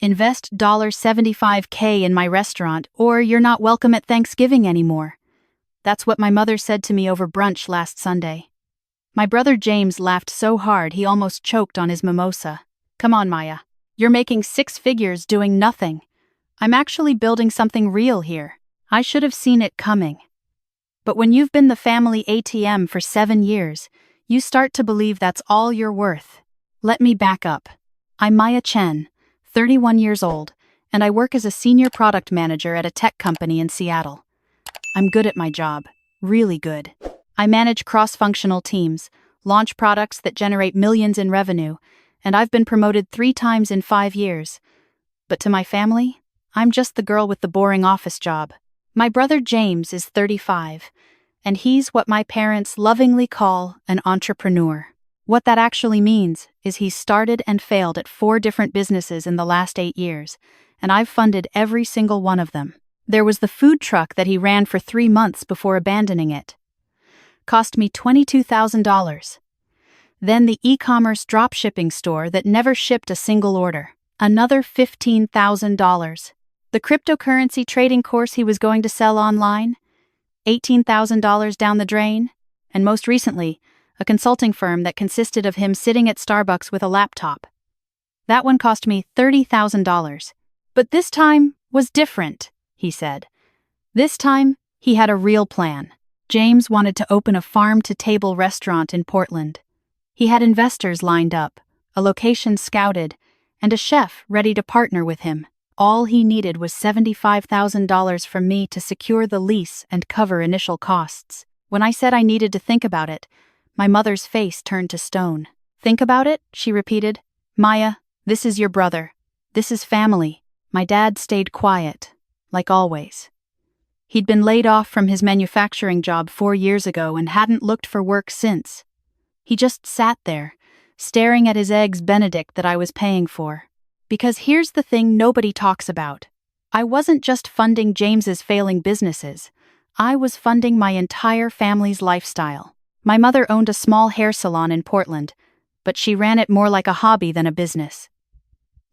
Invest $75K in my restaurant, or you're not welcome at Thanksgiving anymore. That's what my mother said to me over brunch last Sunday. My brother James laughed so hard he almost choked on his mimosa. Come on, Maya. You're making 6 figures doing nothing. I'm actually building something real here. I should have seen it coming. But when you've been the family ATM for 7 years, you start to believe that's all you're worth. Let me back up. I'm Maya Chen, 31 years old, and I work as a senior product manager at a tech company in Seattle. I'm good at my job, really good. I manage cross-functional teams, launch products that generate millions in revenue, and I've been promoted 3 times in 5 years. But to my family, I'm just the girl with the boring office job. My brother James is 35, and he's what my parents lovingly call an entrepreneur. What that actually means is he's started and failed at 4 different businesses in the last 8 years, and I've funded every single one of them. There was the food truck that he ran for 3 months before abandoning it. Cost me $22,000. Then the e-commerce dropshipping store that never shipped a single order. Another $15,000. The cryptocurrency trading course he was going to sell online. $18,000 down the drain. And most recently, a consulting firm that consisted of him sitting at Starbucks with a laptop. That one cost me $30,000. But this time was different, he said. This time, he had a real plan. James wanted to open a farm-to-table restaurant in Portland. He had investors lined up, a location scouted, and a chef ready to partner with him. All he needed was $75,000 from me to secure the lease and cover initial costs. When I said I needed to think about it, my mother's face turned to stone. Think about it, she repeated. Maya, this is your brother. This is family. My dad stayed quiet, like always. He'd been laid off from his manufacturing job 4 years ago and hadn't looked for work since. He just sat there, staring at his eggs Benedict that I was paying for. Because here's the thing nobody talks about. I wasn't just funding James's failing businesses. I was funding my entire family's lifestyle. My mother owned a small hair salon in Portland, but she ran it more like a hobby than a business.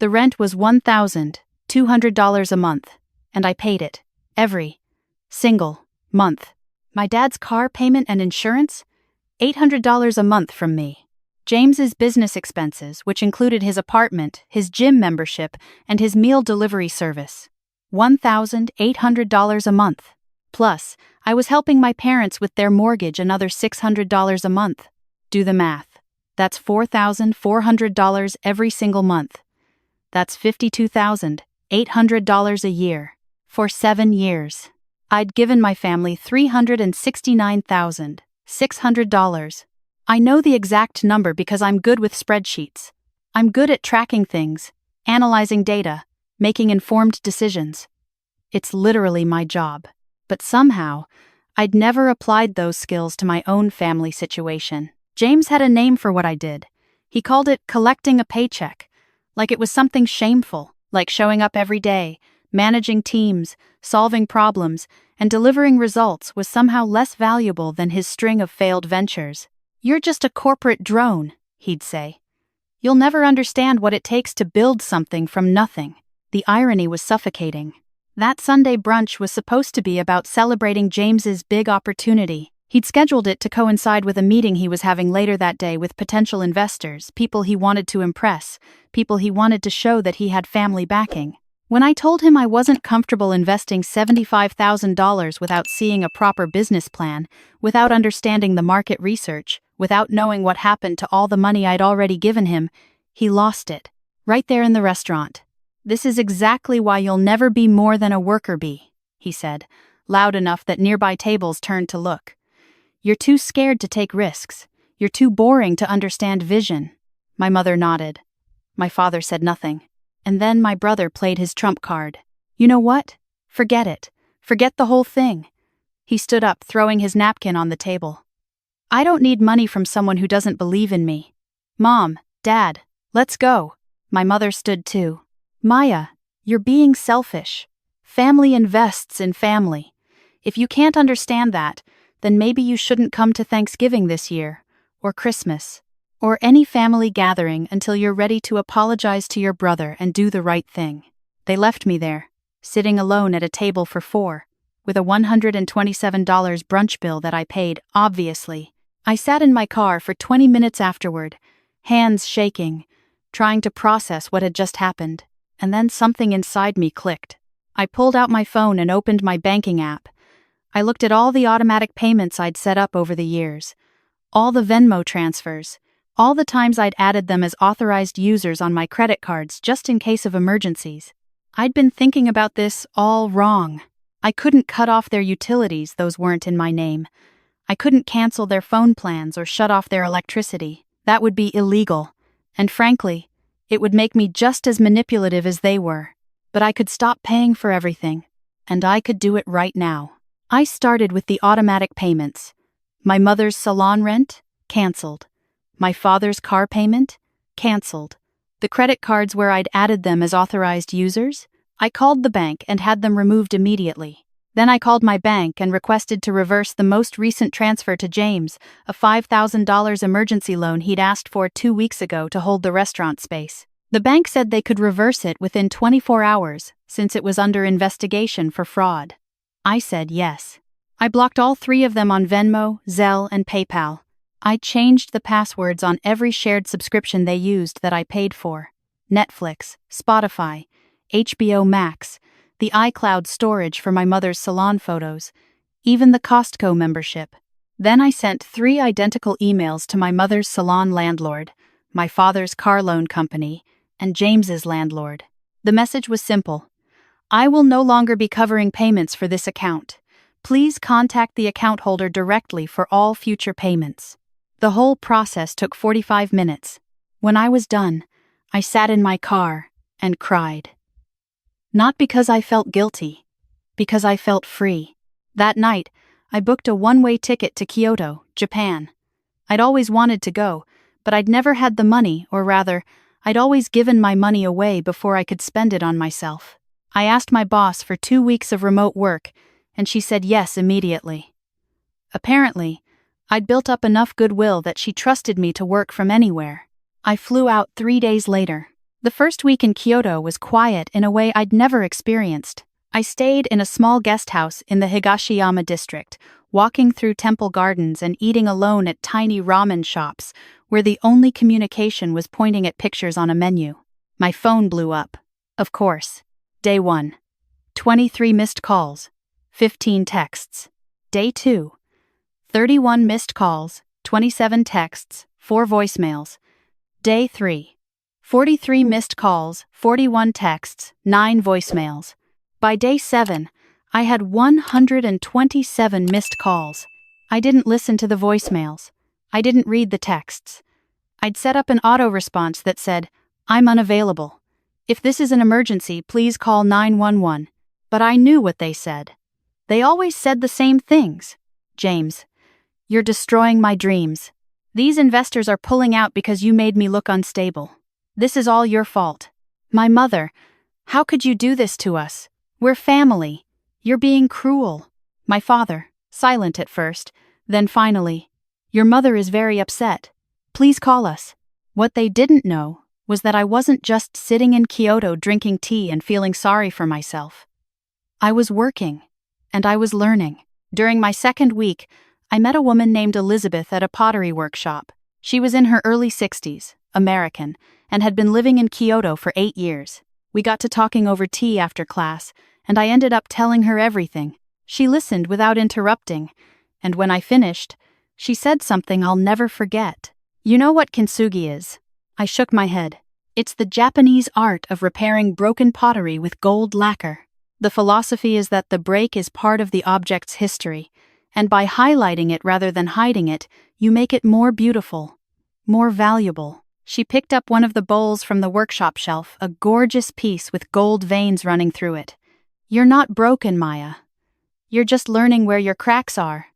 The rent was $1,200 a month, and I paid it, every single month. My dad's car payment and insurance? $800 a month from me. James's business expenses, which included his apartment, his gym membership, and his meal delivery service. $1,800 a month. Plus, I was helping my parents with their mortgage another $600 a month. Do the math. That's $4,400 every single month. That's $52,800 a year. For 7 years. I'd given my family $369,600. I know the exact number because I'm good with spreadsheets. I'm good at tracking things, analyzing data, making informed decisions. It's literally my job. But somehow, I'd never applied those skills to my own family situation. James had a name for what I did. He called it collecting a paycheck, like it was something shameful, like showing up every day, managing teams, solving problems, and delivering results was somehow less valuable than his string of failed ventures. You're just a corporate drone, he'd say. You'll never understand what it takes to build something from nothing. The irony was suffocating. That Sunday brunch was supposed to be about celebrating James's big opportunity. He'd scheduled it to coincide with a meeting he was having later that day with potential investors, people he wanted to impress, people he wanted to show that he had family backing. When I told him I wasn't comfortable investing $75,000 without seeing a proper business plan, without understanding the market research, without knowing what happened to all the money I'd already given him, he lost it. Right there in the restaurant. This is exactly why you'll never be more than a worker bee, he said, loud enough that nearby tables turned to look. You're too scared to take risks. You're too boring to understand vision. My mother nodded. My father said nothing. And then my brother played his trump card. You know what? Forget it. Forget the whole thing. He stood up, throwing his napkin on the table. I don't need money from someone who doesn't believe in me. Mom, Dad, let's go. My mother stood too. Maya, you're being selfish. Family invests in family. If you can't understand that, then maybe you shouldn't come to Thanksgiving this year, or Christmas, or any family gathering until you're ready to apologize to your brother and do the right thing. They left me there, sitting alone at a table for 4, with a $127 brunch bill that I paid, obviously. I sat in my car for 20 minutes afterward, hands shaking, trying to process what had just happened, and then something inside me clicked. I pulled out my phone and opened my banking app. I looked at all the automatic payments I'd set up over the years, all the Venmo transfers, all the times I'd added them as authorized users on my credit cards just in case of emergencies. I'd been thinking about this all wrong. I couldn't cut off their utilities, those weren't in my name. I couldn't cancel their phone plans or shut off their electricity. That would be illegal. And frankly, it would make me just as manipulative as they were. But I could stop paying for everything. And I could do it right now. I started with the automatic payments. My mother's salon rent? Cancelled. My father's car payment? Cancelled. The credit cards where I'd added them as authorized users? I called the bank and had them removed immediately. Then I called my bank and requested to reverse the most recent transfer to James, a $5,000 emergency loan he'd asked for 2 weeks ago to hold the restaurant space. The bank said they could reverse it within 24 hours, since it was under investigation for fraud. I said yes. I blocked all 3 of them on Venmo, Zelle, and PayPal. I changed the passwords on every shared subscription they used that I paid for. Netflix, Spotify, HBO Max, the iCloud storage for my mother's salon photos, even the Costco membership. Then I sent 3 identical emails to my mother's salon landlord, my father's car loan company, and James's landlord. The message was simple. I will no longer be covering payments for this account. Please contact the account holder directly for all future payments. The whole process took 45 minutes. When I was done, I sat in my car and cried. Not because I felt guilty, because I felt free. That night, I booked a one-way ticket to Kyoto, Japan. I'd always wanted to go, but I'd never had the money, or rather, I'd always given my money away before I could spend it on myself. I asked my boss for 2 weeks of remote work, and she said yes immediately. Apparently, I'd built up enough goodwill that she trusted me to work from anywhere. I flew out 3 days later. The first week in Kyoto was quiet in a way I'd never experienced. I stayed in a small guest house in the Higashiyama district, walking through temple gardens and eating alone at tiny ramen shops, where the only communication was pointing at pictures on a menu. My phone blew up. Of course. Day 1. 23 missed calls. 15 texts. Day 2. 31 missed calls, 27 texts, 4 voicemails. Day 3. 43 missed calls, 41 texts, 9 voicemails. By day 7, I had 127 missed calls. I didn't listen to the voicemails. I didn't read the texts. I'd set up an auto response that said, "I'm unavailable. If this is an emergency, please call 911. But I knew what they said. They always said the same things. James, you're destroying my dreams. These investors are pulling out because you made me look unstable. This is all your fault. My mother, how could you do this to us? We're family. You're being cruel." My father, silent at first, then finally, "Your mother is very upset. Please call us." What they didn't know was that I wasn't just sitting in Kyoto drinking tea and feeling sorry for myself. I was working, and I was learning. During my second week, I met a woman named Elizabeth at a pottery workshop. She was in her early 60s, American, and had been living in Kyoto for 8 years. We got to talking over tea after class, and I ended up telling her everything. She listened without interrupting, and when I finished, she said something I'll never forget. "You know what kintsugi is?" I shook my head. "It's the Japanese art of repairing broken pottery with gold lacquer. The philosophy is that the break is part of the object's history, and by highlighting it rather than hiding it, you make it more beautiful, more valuable." She picked up one of the bowls from the workshop shelf, a gorgeous piece with gold veins running through it. "You're not broken, Maya. You're just learning where your cracks are.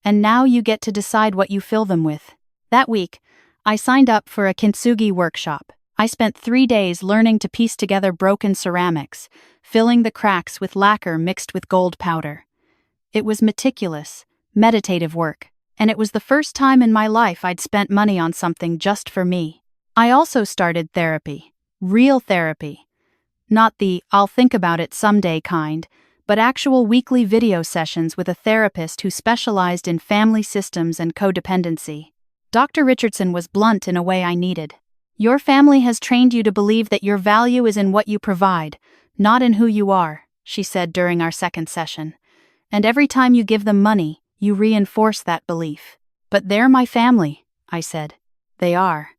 And now you get to decide what you fill them with." That week, I signed up for a kintsugi workshop. I spent 3 days learning to piece together broken ceramics, filling the cracks with lacquer mixed with gold powder. It was meticulous, meditative work, and it was the first time in my life I'd spent money on something just for me. I also started therapy. Real therapy. Not the "I'll think about it someday" kind, but actual weekly video sessions with a therapist who specialized in family systems and codependency. Dr. Richardson was blunt in a way I needed. "Your family has trained you to believe that your value is in what you provide, not in who you are," she said during our second session. "And every time you give them money, you reinforce that belief." "But they're my family," I said. "They are.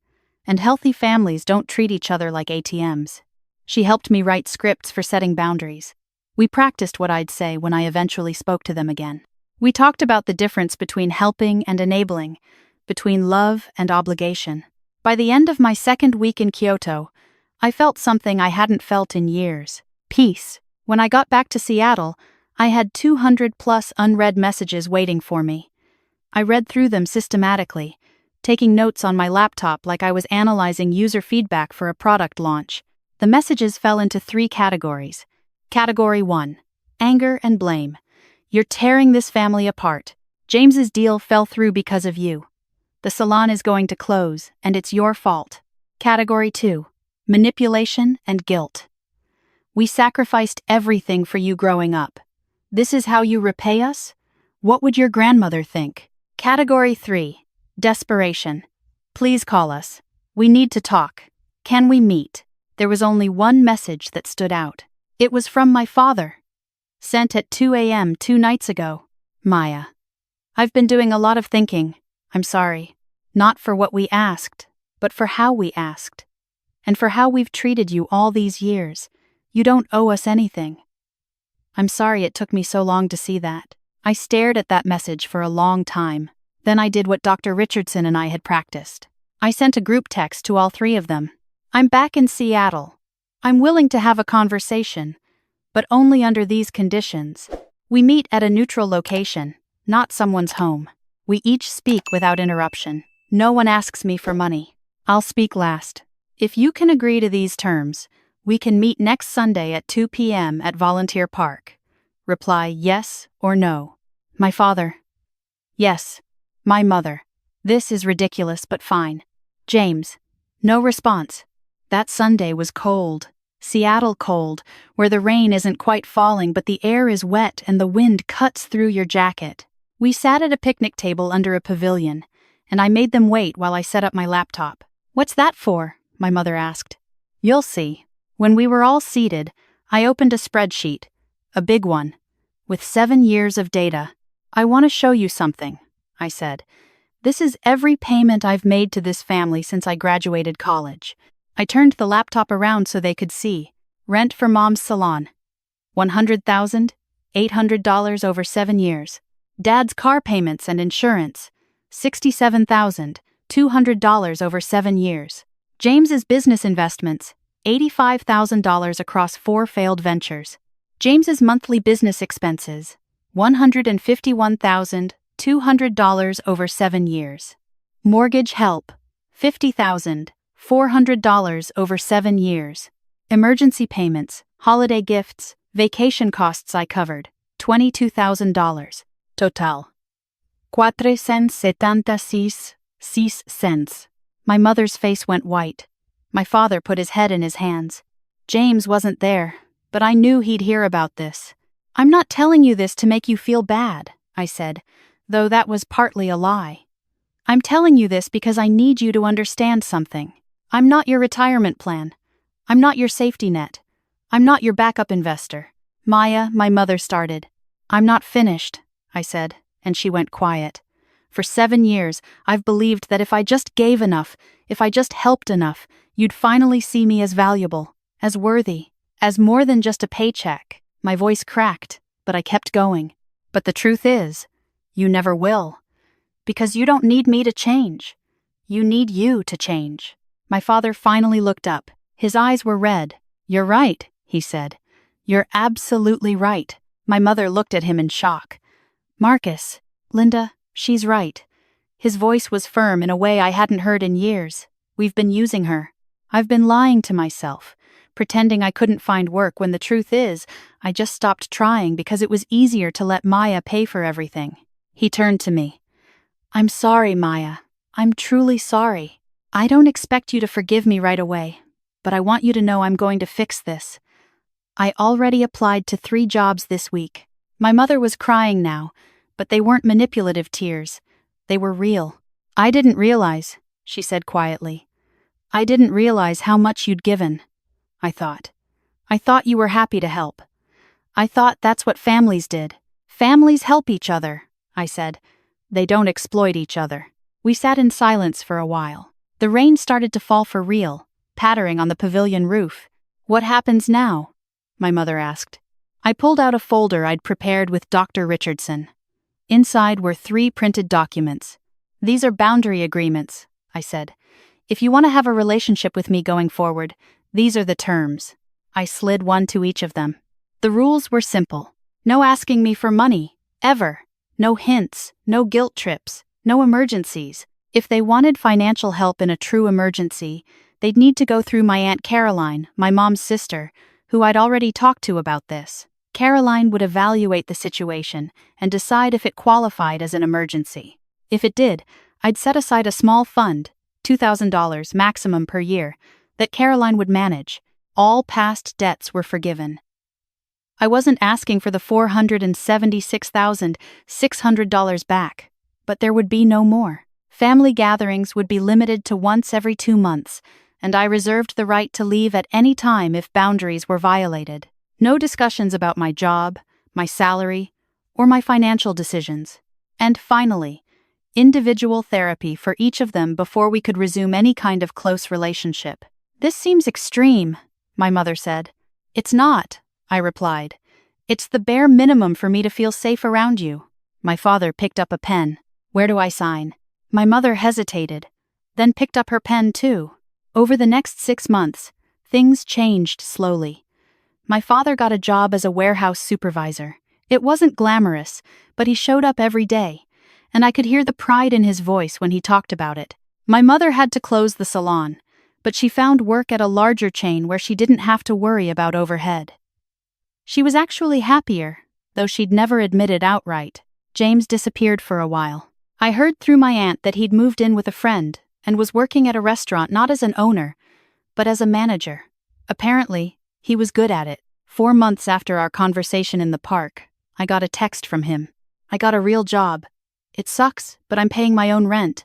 And healthy families don't treat each other like ATMs." She helped me write scripts for setting boundaries. We practiced what I'd say when I eventually spoke to them again. We talked about the difference between helping and enabling, between love and obligation. By the end of my second week in Kyoto, I felt something I hadn't felt in years: peace. When I got back to Seattle, I had 200+ unread messages waiting for me. I read through them systematically, taking notes on my laptop like I was analyzing user feedback for a product launch. The messages fell into 3 categories. Category 1. Anger and blame. "You're tearing this family apart. James's deal fell through because of you. The salon is going to close, and it's your fault." Category 2. Manipulation and guilt. "We sacrificed everything for you growing up. This is how you repay us? What would your grandmother think?" Category 3. Desperation. "Please call us. We need to talk. Can we meet?" There was only one message that stood out. It was from my father. Sent at 2 a.m. 2 nights ago. "Maya, I've been doing a lot of thinking. I'm sorry. Not for what we asked, but for how we asked. And for how we've treated you all these years. You don't owe us anything." I'm sorry it took me so long to see that. I stared at that message for a long time. Then I did what Dr. Richardson and I had practiced. I sent a group text to all 3 of them. "I'm back in Seattle. I'm willing to have a conversation, but only under these conditions. We meet at a neutral location, not someone's home. We each speak without interruption. No one asks me for money. I'll speak last. If you can agree to these terms, we can meet next Sunday at 2 p.m. at Volunteer Park. Reply yes or no." My father. Yes. My mother. This is ridiculous, but fine. James. No response. That Sunday was cold. Seattle cold, where the rain isn't quite falling but the air is wet and the wind cuts through your jacket. We sat at a picnic table under a pavilion, and I made them wait while I set up my laptop. "What's that for?" my mother asked. "You'll see." When we were all seated, I opened a spreadsheet, a big one, with 7 years of data. "I want to show you something," I said. "This is every payment I've made to this family since I graduated college." I turned the laptop around so they could see. Rent for Mom's salon. $100,800 over 7 years. Dad's car payments and insurance. $67,200 over 7 years. James's business investments. $85,000 across 4 failed ventures. James's monthly business expenses. $151,200 over 7 years. Mortgage help. $50,400 over 7 years. Emergency payments, holiday gifts, vacation costs I covered, $22,000. Total. 476 cents. My mother's face went white. My father put his head in his hands. James wasn't there, but I knew he'd hear about this. "I'm not telling you this to make you feel bad," I said, though that was partly a lie. "I'm telling you this because I need you to understand something. I'm not your retirement plan. I'm not your safety net. I'm not your backup investor." "Maya," my mother started. "I'm not finished," I said, and she went quiet. "For 7 years, I've believed that if I just gave enough, if I just helped enough, you'd finally see me as valuable, as worthy, as more than just a paycheck." My voice cracked, but I kept going. "But the truth is, you never will. Because you don't need me to change. You need you to change." My father finally looked up. His eyes were red. "You're right," he said. "You're absolutely right." My mother looked at him in shock. "Marcus, Linda, she's right." His voice was firm in a way I hadn't heard in years. "We've been using her. I've been lying to myself, pretending I couldn't find work when the truth is, I just stopped trying because it was easier to let Maya pay for everything." He turned to me. I'm sorry, Maya. I'm truly sorry. I don't expect you to forgive me right away, but I want you to know I'm going to fix this. I already applied to 3 jobs this week. My mother was crying now, but they weren't manipulative tears. They were real. I didn't realize, she said quietly. I didn't realize how much you'd given. I thought you were happy to help. I thought that's what families did. Families help each other, I said. They don't exploit each other. We sat in silence for a while. The rain started to fall for real, pattering on the pavilion roof. What happens now? My mother asked. I pulled out a folder I'd prepared with Dr. Richardson. Inside were 3 printed documents. These are boundary agreements, I said. If you want to have a relationship with me going forward, these are the terms. I slid one to each of them. The rules were simple. No asking me for money, ever. No hints, no guilt trips, no emergencies. If they wanted financial help in a true emergency, they'd need to go through my Aunt Caroline, my mom's sister, who I'd already talked to about this. Caroline would evaluate the situation and decide if it qualified as an emergency. If it did, I'd set aside a small fund, $2,000 maximum per year, that Caroline would manage. All past debts were forgiven. I wasn't asking for the $476,600 back, but there would be no more. Family gatherings would be limited to once every 2 months, and I reserved the right to leave at any time if boundaries were violated. No discussions about my job, my salary, or my financial decisions. And finally, individual therapy for each of them before we could resume any kind of close relationship. This seems extreme, my mother said. It's not, I replied. It's the bare minimum for me to feel safe around you. My father picked up a pen. Where do I sign? My mother hesitated, then picked up her pen too. Over the next 6 months, things changed slowly. My father got a job as a warehouse supervisor. It wasn't glamorous, but he showed up every day, and I could hear the pride in his voice when he talked about it. My mother had to close the salon, but she found work at a larger chain where she didn't have to worry about overhead. She was actually happier, though she'd never admit it outright. James disappeared for a while. I heard through my aunt that he'd moved in with a friend and was working at a restaurant not as an owner, but as a manager. Apparently, he was good at it. 4 months after our conversation in the park, I got a text from him. I got a real job. It sucks, but I'm paying my own rent.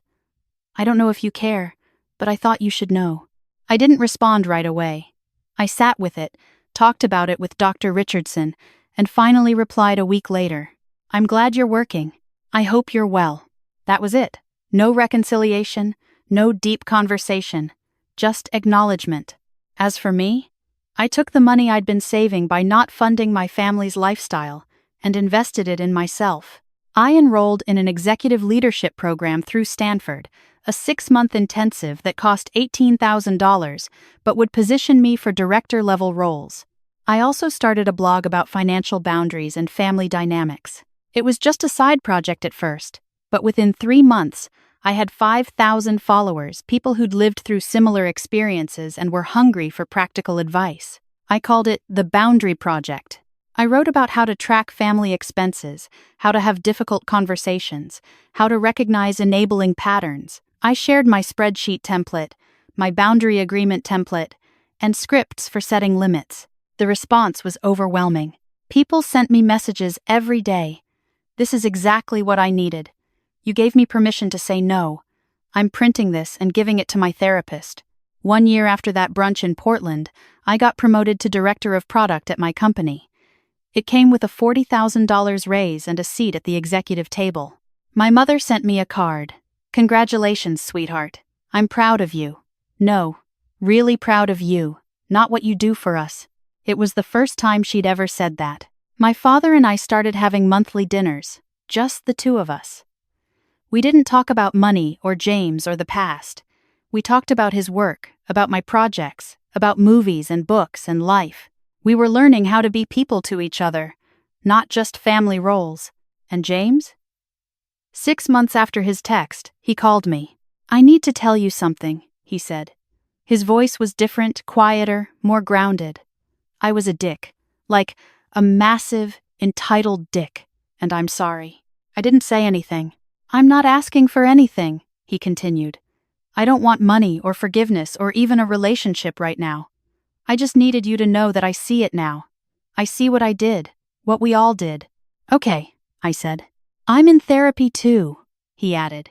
I don't know if you care, but I thought you should know. I didn't respond right away. I sat with it, talked about it with Dr. Richardson, and finally replied a week later. I'm glad you're working. I hope you're well. That was it. No reconciliation, no deep conversation, just acknowledgement. As for me, I took the money I'd been saving by not funding my family's lifestyle and invested it in myself. I enrolled in an executive leadership program through Stanford, a 6-month intensive that cost $18,000 but would position me for director-level roles. I also started a blog about financial boundaries and family dynamics. It was just a side project at first, but within 3 months, I had 5,000 followers, people who'd lived through similar experiences and were hungry for practical advice. I called it the Boundary Project. I wrote about how to track family expenses, how to have difficult conversations, how to recognize enabling patterns. I shared my spreadsheet template, my boundary agreement template, and scripts for setting limits. The response was overwhelming. People sent me messages every day. This is exactly what I needed. You gave me permission to say no. I'm printing this and giving it to my therapist. 1 year after that brunch in Portland, I got promoted to director of product at my company. It came with a $40,000 raise and a seat at the executive table. My mother sent me a card. Congratulations, sweetheart. I'm proud of you. No, really proud of you, not what you do for us. It was the first time she'd ever said that. My father and I started having monthly dinners, just the 2 of us. We didn't talk about money or James or the past. We talked about his work, about my projects, about movies and books and life. We were learning how to be people to each other, not just family roles. And James? 6 months after his text, he called me. I need to tell you something, he said. His voice was different, quieter, more grounded. I was a dick, like a massive, entitled dick, and I'm sorry. I didn't say anything. I'm not asking for anything, he continued. I don't want money or forgiveness or even a relationship right now. I just needed you to know that I see it now. I see what I did, what we all did. Okay, I said. I'm in therapy too, he added.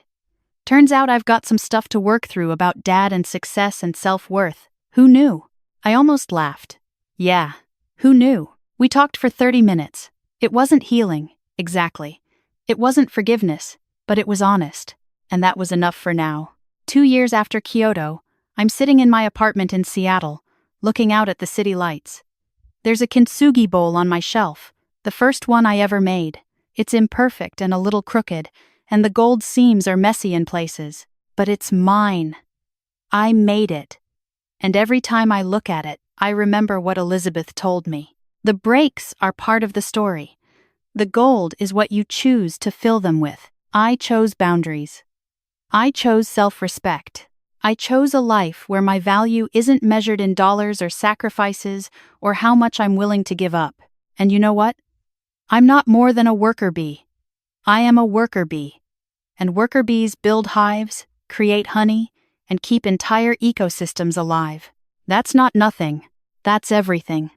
Turns out I've got some stuff to work through about dad and success and self-worth. Who knew? I almost laughed. Yeah, who knew? We talked for 30 minutes. It wasn't healing, exactly. It wasn't forgiveness, but it was honest. And that was enough for now. 2 years after Kyoto, I'm sitting in my apartment in Seattle, looking out at the city lights. There's a kintsugi bowl on my shelf, the first one I ever made. It's imperfect and a little crooked, and the gold seams are messy in places. But it's mine. I made it. And every time I look at it, I remember what Elizabeth told me. The breaks are part of the story. The gold is what you choose to fill them with. I chose boundaries. I chose self-respect. I chose a life where my value isn't measured in dollars or sacrifices or how much I'm willing to give up. And you know what? I'm not more than a worker bee. I am a worker bee. And worker bees build hives, create honey, and keep entire ecosystems alive. That's not nothing. That's everything.